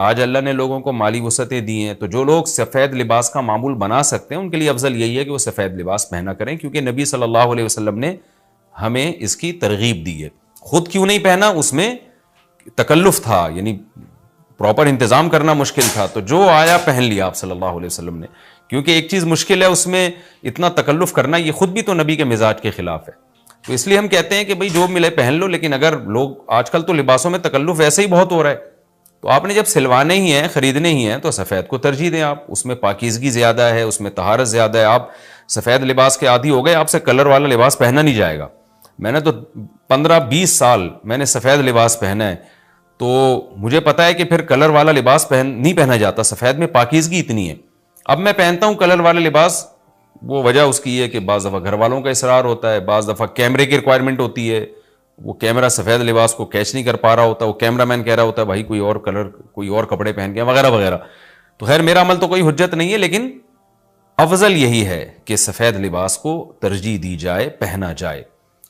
آج اللہ نے لوگوں کو مالی وسعتیں دی ہیں، تو جو لوگ سفید لباس کا معمول بنا سکتے ہیں ان کے لیے افضل یہی ہے کہ وہ سفید لباس پہنا کریں، کیونکہ نبی صلی اللہ علیہ وسلم نے ہمیں اس کی ترغیب دی ہے۔ خود کیوں نہیں پہنا؟ اس میں تکلف تھا، یعنی پراپر انتظام کرنا مشکل تھا، تو جو آیا پہن لیا آپ صلی اللہ علیہ وسلم نے، کیونکہ ایک چیز مشکل ہے اس میں اتنا تکلف کرنا، یہ خود بھی تو نبی کے مزاج کے خلاف ہے۔ تو اس لیے ہم کہتے ہیں کہ بھئی جو ملے پہن لو، لیکن اگر لوگ آج کل تو لباسوں میں تکلف ویسے ہی بہت ہو رہا ہے، تو آپ نے جب سلوانے ہی ہیں، خریدنے ہی ہیں، تو سفید کو ترجیح دیں آپ، اس میں پاکیزگی زیادہ ہے، اس میں طہارت زیادہ ہے۔ آپ سفید لباس کے عادی ہو گئے، آپ سے کلر والا لباس پہنا نہیں جائے گا۔ میں نے تو 15-20 سال میں نے سفید لباس پہنا ہے، تو مجھے پتا ہے کہ پھر کلر والا لباس نہیں پہنا جاتا، سفید میں پاکیزگی اتنی ہے۔ اب میں پہنتا ہوں کلر والا لباس، وہ وجہ اس کی ہے کہ بعض دفعہ گھر والوں کا اصرار ہوتا ہے، بعض دفعہ کیمرے کی ریکوائرمنٹ ہوتی ہے، وہ کیمرہ سفید لباس کو کیچ نہیں کر پا رہا ہوتا، وہ کیمرہ مین کہہ رہا ہوتا ہے بھائی کوئی اور کلر، کوئی اور کپڑے پہن کے وغیرہ وغیرہ۔ تو خیر میرا عمل تو کوئی حجت نہیں ہے، لیکن افضل یہی ہے کہ سفید لباس کو ترجیح دی جائے، پہنا جائے۔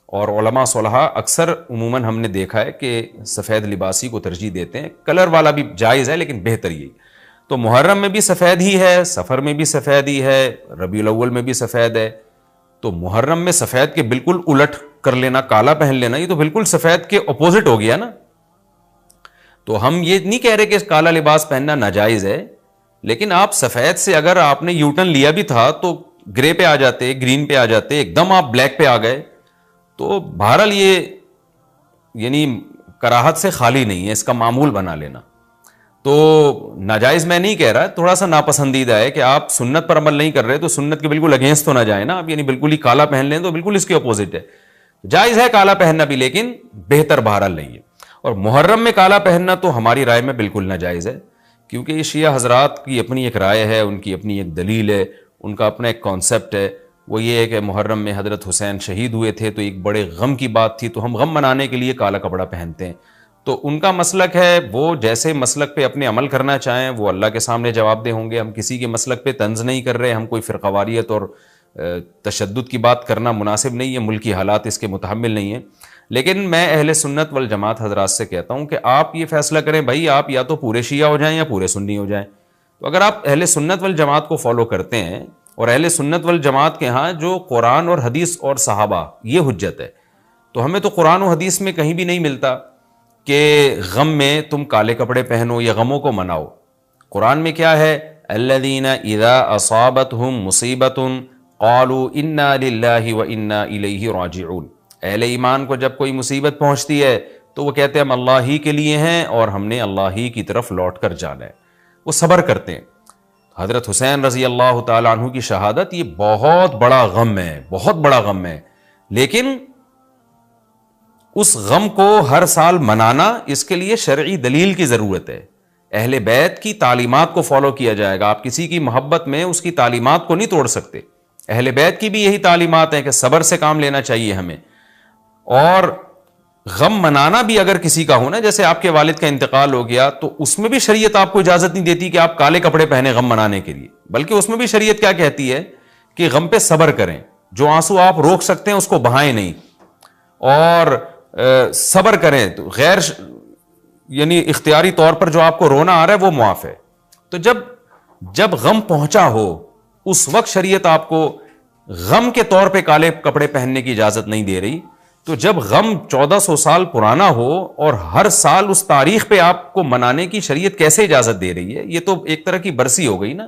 اور علماء صلحاء اکثر عموماً ہم نے دیکھا ہے کہ سفید لباسی کو ترجیح دیتے ہیں، کلر والا بھی جائز ہے لیکن بہتر یہی۔ تو محرم میں بھی سفید ہی ہے، سفر میں بھی سفید ہی ہے، ربیع الاول میں بھی سفید ہے۔ تو محرم میں سفید کے بالکل الٹ کر لینا، کالا پہن لینا، یہ تو بالکل سفید کے اپوزٹ ہو گیا نا۔ تو ہم یہ نہیں کہہ رہے کہ کالا لباس پہننا ناجائز ہے، لیکن آپ سفید سے اگر آپ نے یوٹرن لیا بھی تھا تو گرے پہ آ جاتے، گرین پہ آ جاتے، ایک دم آپ بلیک پہ آ گئے، تو بہرحال یہ یعنی کراہت سے خالی نہیں ہے، اس کا معمول بنا لینا۔ تو ناجائز میں نہیں کہہ رہا، تھوڑا سا ناپسندیدہ ہے کہ آپ سنت پر عمل نہیں کر رہے تو سنت کے بالکل اگینسٹ تو نہ جائیں نا آپ، یعنی بالکل ہی کالا پہن لیں تو بالکل اس کے اپوزٹ ہے۔ جائز ہے کالا پہننا بھی، لیکن بہتر بہرحال نہیں ہے۔ اور محرم میں کالا پہننا تو ہماری رائے میں بالکل ناجائز ہے، کیونکہ یہ شیعہ حضرات کی اپنی ایک رائے ہے، ان کی اپنی ایک دلیل ہے، ان کا اپنا ایک کانسیپٹ ہے۔ وہ یہ ہے کہ محرم میں حضرت حسین شہید ہوئے تھے تو ایک بڑے غم کی بات تھی، تو ہم غم منانے کے لیے کالا کپڑا پہنتے ہیں۔ تو ان کا مسلک ہے، وہ جیسے مسلک پہ اپنے عمل کرنا چاہیں وہ اللہ کے سامنے جواب دہ ہوں گے۔ ہم کسی کے مسلک پہ طنز نہیں کر رہے، ہم کوئی فرقہ واریت اور تشدد کی بات کرنا مناسب نہیں ہے، ملکی حالات اس کے متحمل نہیں ہیں۔ لیکن میں اہل سنت والجماعت حضرات سے کہتا ہوں کہ آپ یہ فیصلہ کریں بھائی، آپ یا تو پورے شیعہ ہو جائیں یا پورے سنی ہو جائیں۔ تو اگر آپ اہل سنت والجماعت کو فالو کرتے ہیں، اور اہل سنت والجماعت کے ہاں جو قرآن اور حدیث اور صحابہ یہ حجت ہے، تو ہمیں تو قرآن و حدیث میں کہیں بھی نہیں ملتا کہ غم میں تم کالے کپڑے پہنو یا غموں کو مناؤ۔ قرآن میں کیا ہے؟ الذین اذا اصابتہم مصیبۃ قالوا انا للہ وانا الیہ راجعون۔ اہل ایمان کو جب کوئی مصیبت پہنچتی ہے تو وہ کہتے ہیں ہم اللہ ہی کے لیے ہیں اور ہم نے اللہ ہی کی طرف لوٹ کر جانا ہے، وہ صبر کرتے ہیں۔ حضرت حسین رضی اللہ تعالی عنہ کی شہادت یہ بہت بڑا غم ہے، بہت بڑا غم ہے، لیکن اس غم کو ہر سال منانا، اس کے لیے شرعی دلیل کی ضرورت ہے۔ اہل بیت کی تعلیمات کو فالو کیا جائے گا، آپ کسی کی محبت میں اس کی تعلیمات کو نہیں توڑ سکتے۔ اہل بیت کی بھی یہی تعلیمات ہیں کہ صبر سے کام لینا چاہیے ہمیں، اور غم منانا بھی اگر کسی کا ہونا، جیسے آپ کے والد کا انتقال ہو گیا تو اس میں بھی شریعت آپ کو اجازت نہیں دیتی کہ آپ کالے کپڑے پہنے غم منانے کے لیے، بلکہ اس میں بھی شریعت کیا کہتی ہے کہ غم پہ صبر کریں، جو آنسو آپ روک سکتے ہیں اس کو بہائیں نہیں، اور صبر کریں، تو غیر یعنی اختیاری طور پر جو آپ کو رونا آ رہا ہے وہ معاف ہے۔ تو جب غم پہنچا ہو اس وقت شریعت آپ کو غم کے طور پہ کالے کپڑے پہننے کی اجازت نہیں دے رہی، تو جب غم 1400 سال پرانا ہو اور ہر سال اس تاریخ پہ آپ کو منانے کی شریعت کیسے اجازت دے رہی ہے؟ یہ تو ایک طرح کی برسی ہو گئی نا۔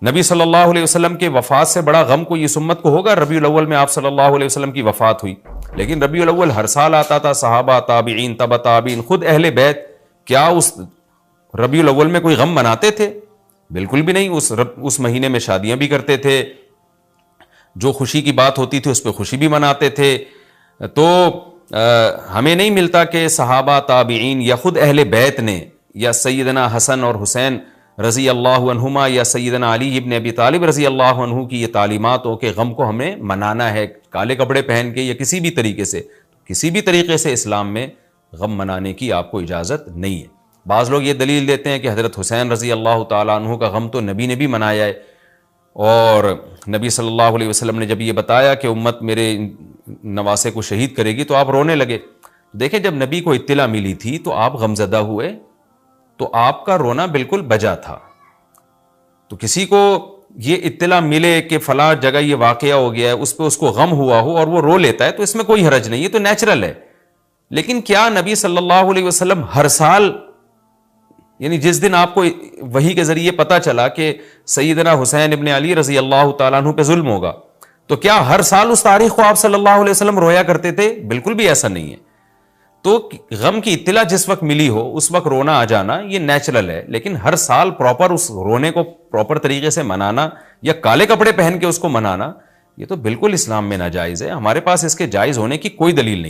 نبی صلی اللہ علیہ وسلم کے وفات سے بڑا غم کوئی اس امت کو ہوگا؟ ربیع الاول میں آپ صلی اللہ علیہ وسلم کی وفات ہوئی، لیکن ربیع الاول ہر سال آتا تھا، صحابہ، تابعین، تبع تابعین، خود اہل بیت کیا اس ربیع الاول میں کوئی غم مناتے تھے؟ بالکل بھی نہیں۔ اس مہینے میں شادیاں بھی کرتے تھے، جو خوشی کی بات ہوتی تھی اس پہ خوشی بھی مناتے تھے۔ تو ہمیں نہیں ملتا کہ صحابہ، تابعین یا خود اہل بیت نے، یا سیدنا حسن اور حسین رضی اللہ عنہما یا سیدنا علی ابن ابی طالب رضی اللہ عنہ کی یہ تعلیمات ہو کہ غم کو ہمیں منانا ہے کالے کپڑے پہن کے یا کسی بھی طریقے سے۔ کسی بھی طریقے سے اسلام میں غم منانے کی آپ کو اجازت نہیں ہے۔ بعض لوگ یہ دلیل دیتے ہیں کہ حضرت حسین رضی اللہ تعالیٰ عنہ کا غم تو نبی نے بھی منایا ہے، اور نبی صلی اللہ علیہ وسلم نے جب یہ بتایا کہ امت میرے نواسے کو شہید کرے گی تو آپ رونے لگے۔ دیکھیں جب نبی کو اطلاع ملی تھی تو آپ غمزدہ ہوئے، تو آپ کا رونا بالکل بجا تھا. تو کسی کو یہ اطلاع ملے کہ فلاں جگہ یہ واقعہ ہو گیا ہے, اس پہ اس کو غم ہوا ہو اور وہ رو لیتا ہے, تو اس میں کوئی حرج نہیں, یہ تو نیچرل ہے. لیکن کیا نبی صلی اللہ علیہ وسلم ہر سال, یعنی جس دن آپ کو وحی کے ذریعے پتا چلا کہ سیدنا حسین ابن علی رضی اللہ تعالیٰ عنہ پہ ظلم ہوگا, تو کیا ہر سال اس تاریخ کو آپ صلی اللہ علیہ وسلم رویا کرتے تھے؟ بالکل بھی ایسا نہیں ہے. تو غم کی اطلاع جس وقت ملی ہو اس وقت رونا آ جانا یہ نیچرل ہے, لیکن ہر سال پراپر اس رونے کو پراپر طریقے سے منانا یا کالے کپڑے پہن کے اس کو منانا, یہ تو بالکل اسلام میں ناجائز ہے. ہمارے پاس اس کے جائز ہونے کی کوئی دلیل نہیں.